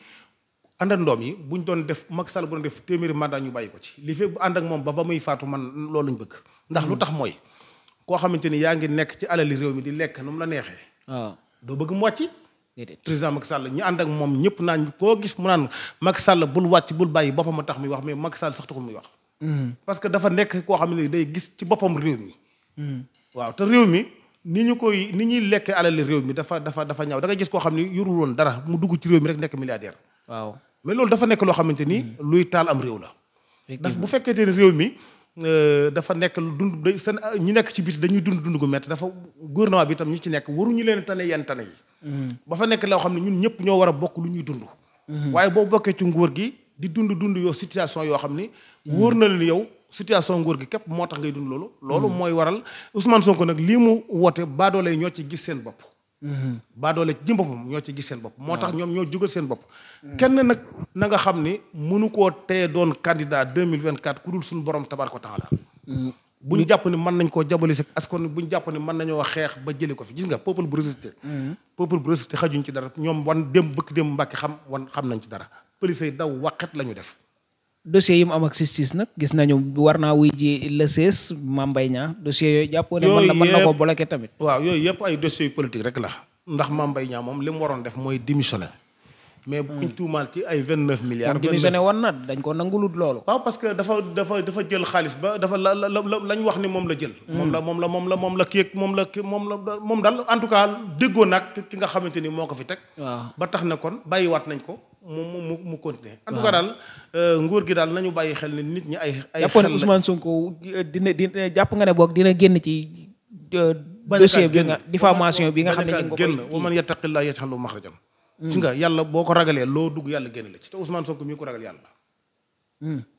àndandoom yi buñ doon def Macky Sall bu doon def téeméeri mandat ñu bàyyi ko ci li fi bu ànd ak moom ba muy faatu man loolu lañ bëgg ndax lu tax mooy koo xamante ni yaa ngi nekk ci alali réew mi di lekk nu mu la neexee waaw doo bëgg mu wàcc déedéet président Macky Sall ñu ànd ak moom ñëpp naan koo gis mu naan Macky Sall bul wàcc bul bàyyi boppam a tax muy wax mais Macky Sall sax taxul muy wax parce que dafa nekk koo xam ne day gis ci boppam réew mi waaw te réew mi ni ñuy lekkee alali réew mi dafa ñaaw da ngay gis koo xam ne yorul woon dara mu dugg ci réew mi rek nekk milliardaire waaw mais loolu dafa nekk loo xamante ni luy taal am réew la daf bu fekkente ne réew mi dafa nekk dund day seen ñi nekk ci biti dañuy dund gu métti dafa gouvernement bi itam ñi ci nekk waruñu leen tane yenn tane yi ba fa nekk loo xam ne ñun ñëpp ñoo war a bokk lu ñuy dund waaye boo bokkee ci nguur gi di dund yow situation yoo xam ni wóor na leen yow situation nguur gi képp moo tax ngay dund loolu mooy waral Ousmane Sonko nag lii mu woote baadoole yi ñoo ci gis seen bopp baadoole ci jëm boppam ñoo ci gis seen bopp moo tax ñoom ñoo jógal seen bopp kenn nag na nga xam ni mënu koo teye doon candidat 2024 ku dul suñu borom tabaaraka wa taala bu ñu jàpp ni mën nañ koo jabali si askan bu ñu jàpp ni mën nañoo xeex ba jëli ko fi gis nga peuple bu résisté xajuñ ci dara ñoom bëkk dem Mbàkke xam nañ ci dara police yi daw waqet la ñu def dossier yi mu am ak justice nag gis nañu war naa wuy ji le 16 Mame Mbaye Niang dossier yooyu jàppoo ne mën na ko bloqué tamit waaw yooyu yëpp ay dossiers yu politique rek la ndax Mame Mbaye Niang moom li mu waroon def mooy démissionné mais kuñ tuumaal ci ay 29 milliards démissionné woon na dañ ko nangulut loolu waaw parce que dafa jël xaalis ba dafa lañ wax ni moom la jël moom daal en tout cas déggoo nag ki nga xamante ni moo ko fi teg waaw ba tax na kon bàyyiwaat nañ ko mu continuer en tout cas daal nguur gi daal nañu bàyyi xel ne nit ñi ay jàppoon Ousmane Sonko dina jàpp nga ne boog dina génn ci dossier bi nga diffamation bi nga xam ne ñu ngi ko génn wa man yattaqillah yaj'al lahu makhrajan ci nga yàlla boo ko ragalee loo dugg yàlla génn la ci te Ousmane Sonko mii ko ragal yàlla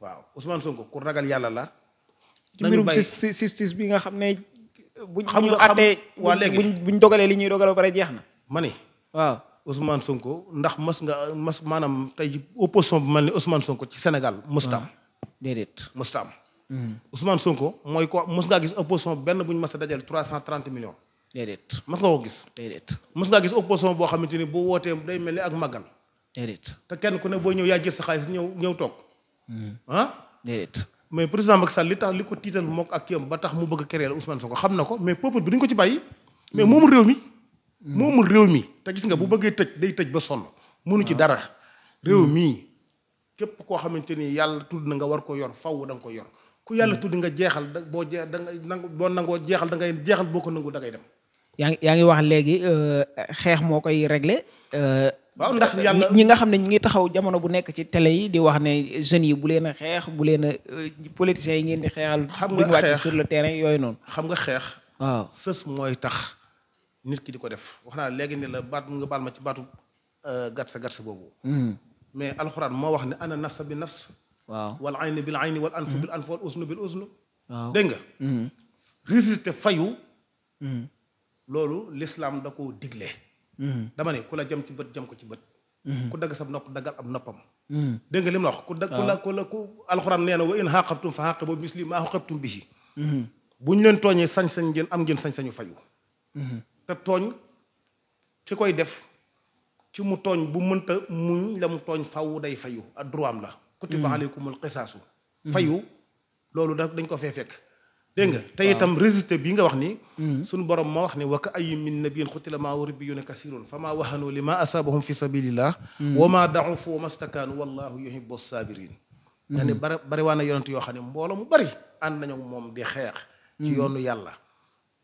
waaw Ousmane Sonko ku ragal yàlla la ci mbirum justice bi nga xam ne buñ xam ñu attee waa léegi buñ dogalee li ñuy dogal ba pare jeex na ma ni waaw Ousmane Sonko ndax maanaam tey opposition bu mel ni Ousmane Sonko ci Sénégal musta am déedéet musta am Ousmane Sonko mooy ko mos ngaa gis opposition benn bu ñu mas a dajal 330 millions déedéet mos nga ko gis déedéet mos ngaa gis opposition boo xamante ni boo wootee day mel ni ak màggal déedéet te kenn ku ne boo ñëw yaa jël sa xaalis ñëw toog déedéet mais président Macky Sall li ko tiital mook ak kiyam ba tax mu bëgg a créer Ousmane Sonko xam na ko mais peuple bi duñ ko ci bàyyi mais moomul réew mi te gis nga bu bëggee tëj day tëj ba sonn mënu ci dara réew mii képp koo xamante ni yàlla tudd na nga war ko yor faw da nga ko yor ku yàlla tudd nga jeexal boo nangoo jeexal da ngay jeexal boo ko nangu da ngay dem yaa ngi wax léegi xeex moo koy réglé waaw ndax yàlla ñi nga xam ne ñi ngi taxaw jamono bu nekk ci télé yi di wax ne jeunes yi bu leen a xeex bu leen a politiciens yi ngeen di xeexal buñu wàcc sur le terrain yooyu noonu xam nga xeex waaw sës mooy tax nit ki di ko def wax naa léegi ne la baat nga baal ma ci baatu gatsa boobu mais alxuraan moo wax ne ana nafsa bi nafs waaw wal ayni bil ayni wal anfu bil anfu wal usnu bil usnu waaw dégg nga résister fayu loolu l'islam da koo digle dama ne ku la jëm ci bët jëm ko ci bët ku dagg sab nopp daggal ab noppam dégg nga li mu la wax ku alxuraan nee na wa in xaqabtum fa xaqibu misli ma xaqabtum bihi bu ñu leen tooñee sañ-sañ ngeen am ngeen sañ-sañu fayu te tooñ ki koy def ci mu tooñ bu mënta muñ la mu tooñ faw day fayu ak droit am la kutiba aleykumul qisaasu fayu loolu dañ ko fee fekk dégg nga te itam résister bi nga wax ni suñu borom moo wax ni wa ka ayyin min nabiyyin qutila ma'ahu ribbiyuuna kasiirun fa maa wahanu li ma asaabahum fi sabilillah wa ma da'ufu wa mastakaanu wallahu yuhibbu saabiriin nga ne bari waa na yonent yoo xam ne mbooloo mu bari ànd nañu moom di xeex ci yoonu yàlla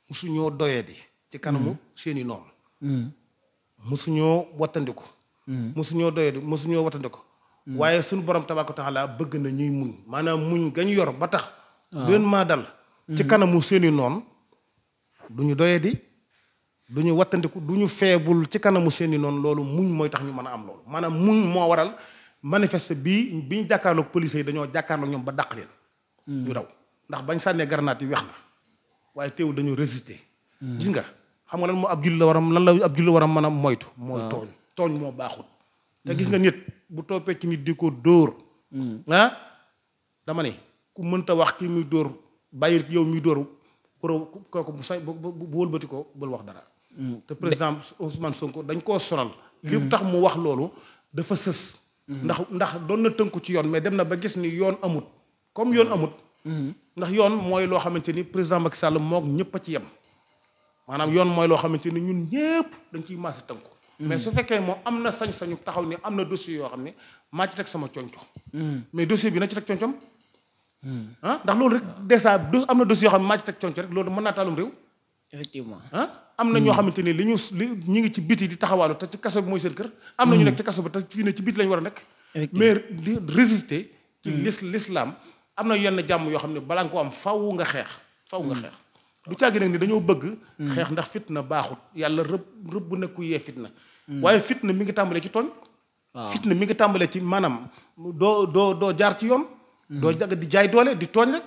musuñoo doyee di ci kanamu seeni noonu musuñoo wattandiku musuñoo doyee di musuñoo wattandiku waaye suñu borom tabaaraka wa taala bëgg na ñuy muñ maanaam muñ gañ yor ba tax leen maa dal ci kanamu seeni noonu duñu doyee di duñu wattandiku duñu feebul ci kanamu seeni noonu loolu muñ mooy tax ñu mën a am loolu maanaam muñ moo waral manifeste bi ñu jàkkaarloog police yi dañoo jàkkaarloog ñoom ba dàq leen ñu daw ndax bañ sànnee grenade yi weex na waaye teewul dañu résister gis nga xam nga lan moo ab julli la war a lan la ab julli war a mën a moytu mooy tooñ moo baaxut te gis nga nit bu toppee ci nit di ko dóor dama ne ku mënta wax kii muy dóor bàyyil yow muy dóor kooku bu say bu wëlbati ko bul wax dara te président Ousmane Sonko dañ koo sonal li tax mu wax loolu dafa sës ndax doon na tënku ci yoon mais dem na ba gis ni yoon amut comme yoon amut. ndax yoon mooy loo xamante ni président Macky Sall moog ñëpp a ci yem maanaam yoon mooy loo xamante ni ñun ñëpp dañ ciy maase tënku. mais su fekkee moom am na sañ-sañu taxaw ni am na dossier yoo xam ne maa ci teg sama conco. mais dossier bi na ci teg concom. ndax loolu rek déjà am na dossier yoo xam ne maa ci teg conco rek loolu mën naa taalum réew. effectivement am na ñoo xamante ni ñu ngi ci biti di taxawaalu te ci kaso bi mooy seen kër. am na ñu nekk ci kaso bi te fii ne ci biti lañu war a nekk. mais di résister. ci l'islam am na yenn jàmm yoo xam ne balaa nga ko am faw nga xeex. du càggi nag ni dañoo bëgg. xeex ndax fitna baaxut yàlla rëbb bu nekku yee fitna. waaye fitna mi ngi tàmbalee ci tooñ. fitna mi ngi tàmbalee ci maanaam doo jaar ci yoon. doo jag di jaay doole di tooñ rek.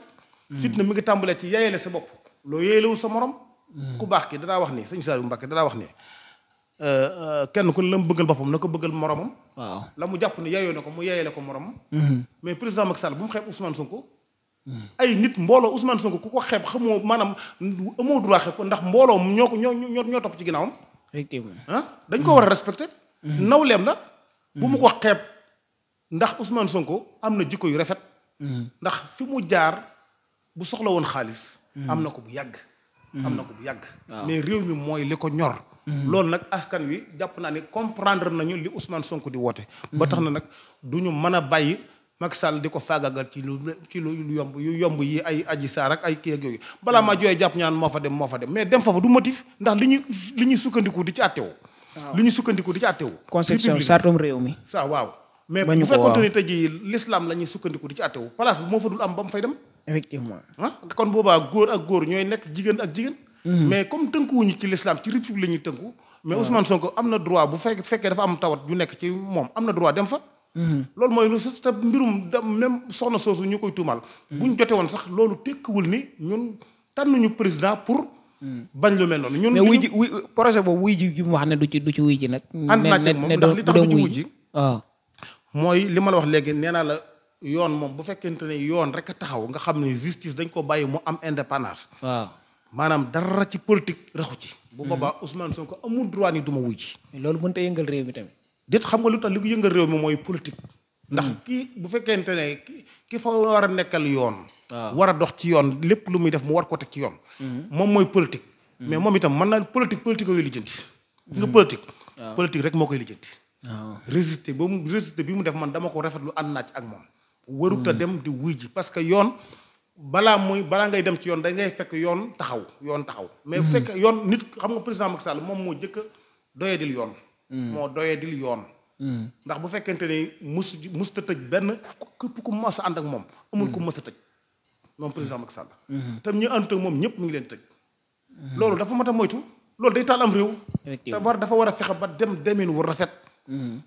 fitna mi ngi tàmbalee ci yeyale sa bopp loo yeyalewu sa morom. ku baax ki danaa wax ni sëñ Saliou Mbacké danaa wax ni kenn ku ne la mu bëggal boppam na ko bëggal moromam. waaw la mu jàpp ni yeyoo na ko mu yeyale ko moromam. mais président Macky Sall bu mu xeeb Ousmane Sonko. ay nit mbooloo Ousmane Sonko ku ko xeeb xamoo maanaam amoo droit xeeb ko ndax mbooloo ñoo topp ci ginnaawam. effectivement dañ ko war a respecté. nawleem la. bu mu ko xeeb ndax Ousmane Sonko am na jikko yu rafet. ndax fi mu jaar bu soxla woon xaalis. am na ko bu yàgg. mais réew mi mooy li ko ñor. loolu nag askan wi jàpp naa ni comprendre nañu li Ousmane Sonko di woote. ba tax na nag du ñu mën a bàyyi Macky Sall di ko faagagal ci lu yomb yi ay Adji Sarr ak ay kii ak yooyu balaa maa jooyee jàpp ñu naan moo fa dem mais dem foofa du motif ndax li ñuy sukkandiku di ci àttewu. li ñuy sukkandiku di ci àttewu. constitution sartum réew mi. waaw mais bu fekkoon ne tey jii l'islam la ñuy sukkandiku di ci àttewu place bi moo fa dul am ba mu fay dem. effectivement kon boobaa góor ak góor ñooy nekk jigéen ak jigéen. mais comme tënkuwuñu ci l'islam ci république la ñuy tënku. mais Ousmane Sonko am na droit bu fekkee dafa am tawat ju nekk ci moom am na droit dem fa. loolu mooy lu te mbirum même soxna soosu ñu koy tuumaal. bu ñu jote woon sax loolu tekkiwul ni ñun tànnuñu président pour. bañ lu mel noonu ñun. mais wuy ji projet boobu wuy ji mu wax ne du ci wuy ji nag. ànd naa ci moom ndax li tax du ci wuy ji. mooy li ma la wax léegi nee naa la yoon moom bu fekkente ne yoon rek a taxaw nga xam ne justice dañ ko bàyyi mu am indépendance. waaw maanaam dara ci politique raxu ci. bu boobaa Ousmane Sonko amul droit ni du ma wuy ji. loolu mënut a yëngal réew mi tamit. déet xam nga lu tax li ko yëngal réew mi mooy politique. ndax kii bu fekkente ne ki fa war a nekkal yoon. war a dox ci yoon lépp lu muy def mu war ko teg ci yoon. moom mooy politique. mais moom itam mën naa politique yooyu lijjanti. nga politique rek moo koy lijjanti. résister bi mu def man dama ko rafetlu ànd naa ci ak moom. warut a dem di wuy ji parce que yoon balaa ngay dem ci yoon da ngay fekk yoon taxaw. mais bu fekkee yoon nit xam nga président Macky Sall moom moo jëkk a doyadil yoon. moo doyadil yoon. ndax bu fekkente ni mus ta tëj benn képp ku mas a ànd ak moom amul ku mas a tëj moom président Macky Sall. te ñu ànd ak moom ñëpp mi ngi leen tëj. loolu dafa mat a moytu loolu day taal am réew. te dafa war a fexe ba demin wu rafet.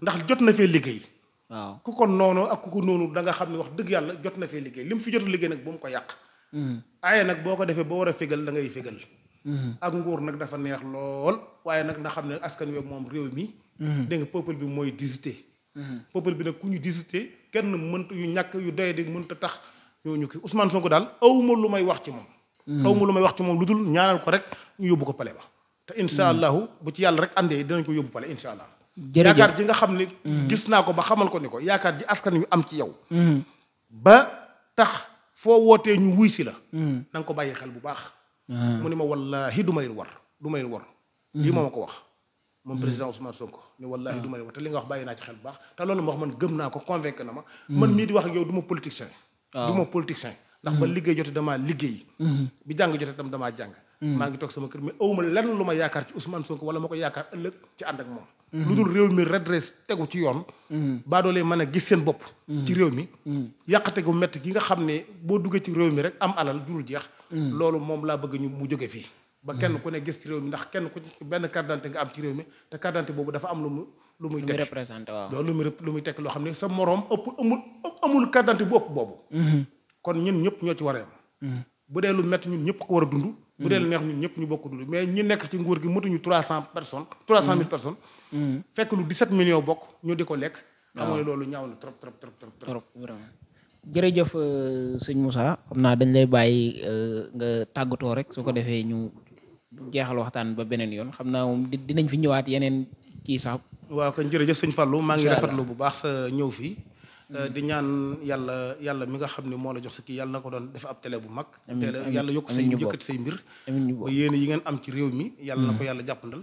ndax jot na fee liggéey. waaw ku ko noonu ak ku ko noonu da nga xam ne wax dëgg yàlla jot na fee liggéey li mu fi jot a liggéey nag bu mu ko yàq. aaye nag boo ko defee ba war a fégal da ngay fégal. ak nguur nag dafa neex lool waaye nag nga xam ne askan wi moom réew mi. dégg nga peuple bi mooy disité. peuple bi nag ku ñu disité kenn mënta yu ñàkk yu doye di mënta tax ñooñu kii Ousmane Sonko daal awma lu may wax ci moom. lu dul ñaanal ko rek ñu yóbbu ko pale ba. te incha allahu bu ci yàlla rek àndee dinañ ko yóbbu pale incha allah. yaakaar ji nga xam ne. gis naa ko ba xamal ko ni ko yaakaar ji askan wi am ci yow. ba tax foo wootee ñu wuy si la. na nga ko bàyyi xel bu baax. mu ne ma wallaahi du ma leen war. lii moo ma ko wax. moom président Ousmane Sonko ni wallaahi du ma leen war te li nga wax bàyyi naa ci xel bu baax te loolu ma wax man gëm naa ko convaincre na ma. man mii di wax ak yow du ma politicien. ndax ba liggéey jotee damaa liggéey. bi jàng jotee tam damaa jàng. maa ngi toog sama kër mais awma lenn lu ma yaakaar ci Ousmane Sonko wala ma ko yaakaar ëllëg ci ànd ak moom. lu dul réew mi redresse tegu ci yoon. baadoolee mën a gis seen bopp. ci réew mi. yàqate gu métti gi nga xam ne boo duggee ci réew mi rek am alal dul jeex. loolu moom laa bëgg mu jóge fii. ba kenn ku ne gis ci réew mi ndax kenn ku ci benn carte d'identité nga am ci réew mi te carte d'identité boobu dafa am lu muy tekk représenté waaw loolu lu muy tekk loo xam ne sa moroom amul carte d'identité bu ëpp boobu. kon ñun ñëpp ñoo ci war a yem. bu dee lu métti ñun ñëpp ko war a dund. bu dee lu neex ñun ñëpp ñu bokk dund mais ñi nekk ci nguur gi matuñu 300 000 personnes. fekk lu 17 millions bokk ñu di ko lekk. xam nga ne loolu ñaaw na trop vraiment. jërëjëf sëñ Moussa xam naa dañ lay bàyyi nga tàggatoo rek su ko defee ñu jeexal waxtaan ba beneen yoon xam naa moom dinañ fi ñëwaat yeneen kii sax waaw kon jërëjëf sëñ Fallou maa ngi Incha rafetlu bu baax sa ñëw fii di ñaan yàlla mi nga xam ne moo la jox sa kii yàlla na ko doon def ab télé bu mag télé yàlla yokk say yëkkati say mbir ba yéen yi ngeen am ci réew mi yàlla na ko yàlla jàppandal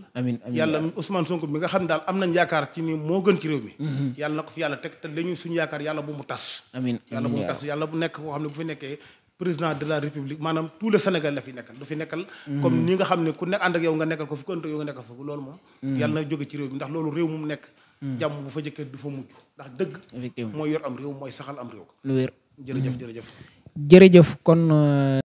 yàlla Ousmane Sonko mi nga xam ne daal am nañ yaakaar ci ni moo gën ci réew mi yàlla na ko fi yàlla teg te lañu suñu yaakaar yàlla bu mu tas yàlla bu mu tas yàlla bu nekk koo xam ne bu fi nekkee président de la république maanaam tout le Sénégal la fi nekkal du fi nekkal comme ni nga xam ne ku nekk ànd ak yow nga nekkal ko fi ku ànd ak yow nga nekkal fa loolu moom yàlla na jóge ci réew mi ndax loolu réew mu nekk jàmm bu fa jëkkee du fa mujj ndax dëgg mooy yor am réew mooy saxal am réew lu wér jërëjëf jërëjëf kon